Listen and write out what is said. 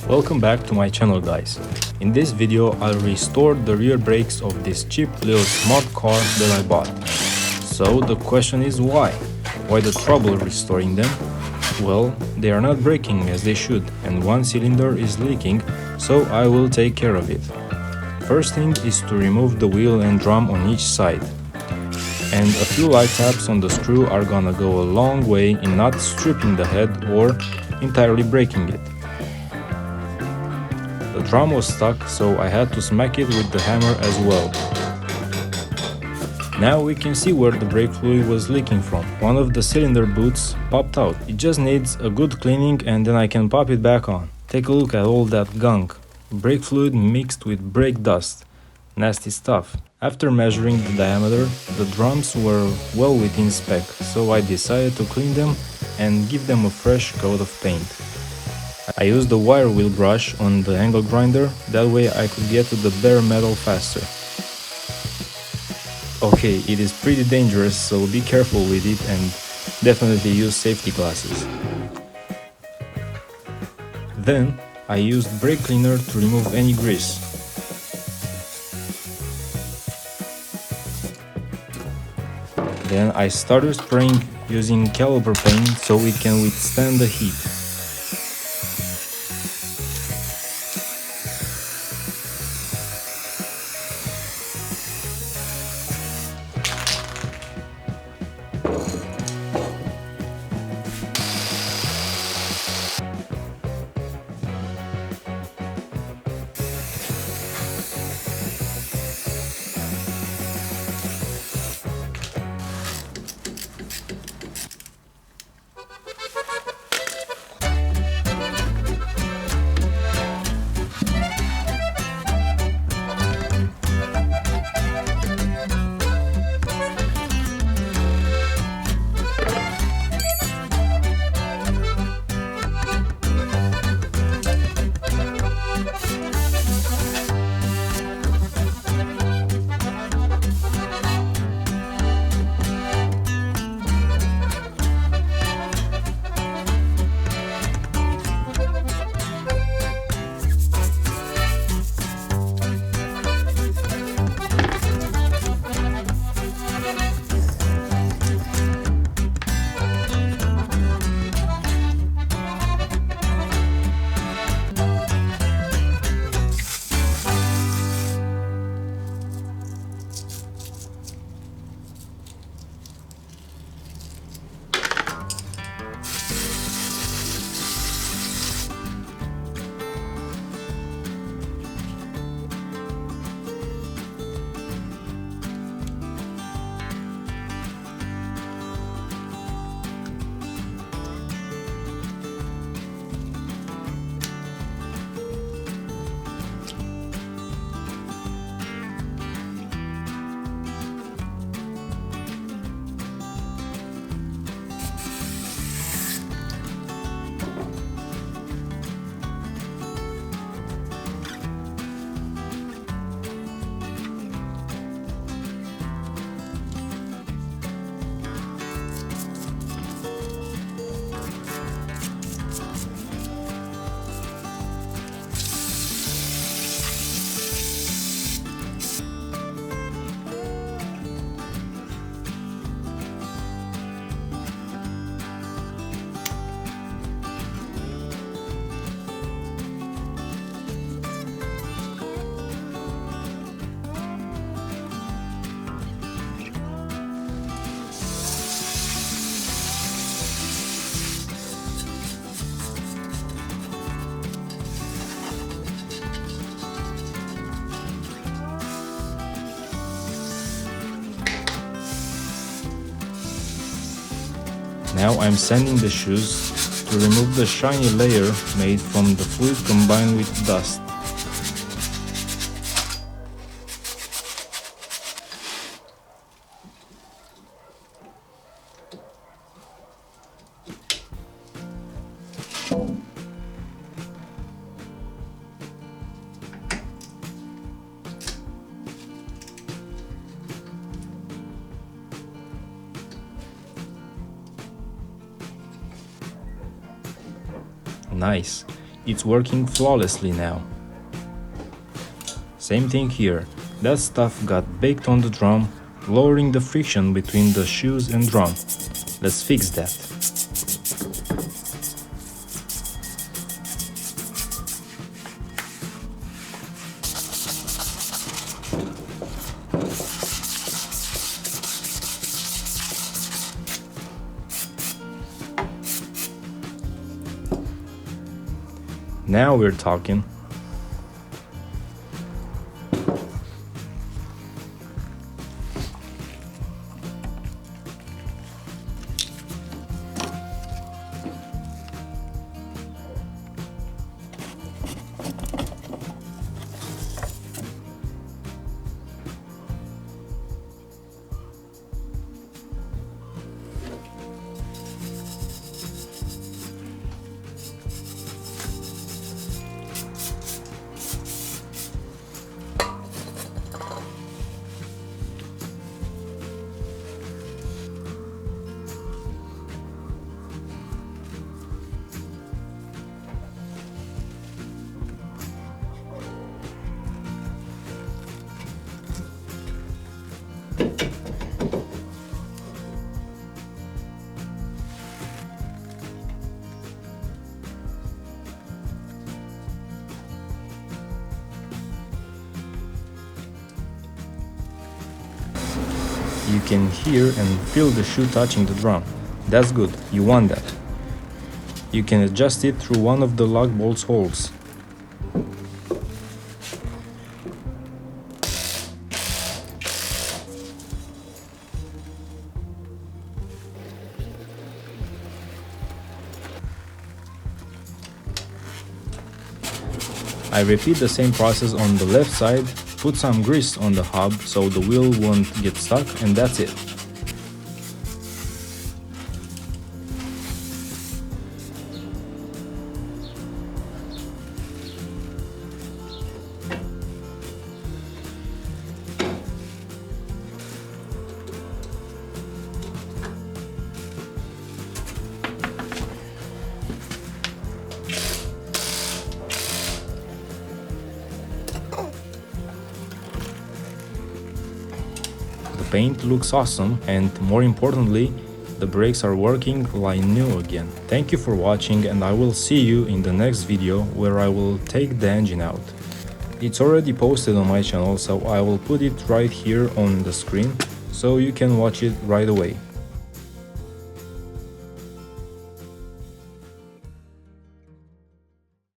Welcome back to my channel, guys. In this video I'll restore the rear brakes of this cheap little smart car that I bought. So the question is why? Why the trouble restoring them? Well, they are not braking as they should and one cylinder is leaking, so I will take care of it. First thing is to remove the wheel and drum on each side. And a few light taps on the screw are gonna go a long way in not stripping the head or entirely breaking it. The drum was stuck, so I had to smack it with the hammer as well. Now we can see where the brake fluid was leaking from. One of the cylinder boots popped out. It just needs a good cleaning and then I can pop it back on. Take a look at all that gunk. Brake fluid mixed with brake dust. Nasty stuff. After measuring the diameter, the drums were well within spec, so I decided to clean them and give them a fresh coat of paint. I used the wire wheel brush on the angle grinder, that way I could get to the bare metal faster. Okay, it is pretty dangerous, so be careful with it and definitely use safety glasses. Then I used brake cleaner to remove any grease. Then I started spraying using caliper paint so it can withstand the heat. Now I'm sanding the shoes to remove the shiny layer made from the fluid combined with dust. Nice. It's working flawlessly now. Same thing here, that stuff got baked on the drum, lowering the friction between the shoes and drum. Let's fix that. Now we're talking. You can hear and feel the shoe touching the drum. That's good, you want that. You can adjust it through one of the lock bolt's holes. I repeat the same process on the left side, put some grease on the hub so the wheel won't get stuck, and that's it. The paint looks awesome, and more importantly, the brakes are working like new again. Thank you for watching, and I will see you in the next video where I will take the engine out. It's already posted on my channel, so I will put it right here on the screen so you can watch it right away.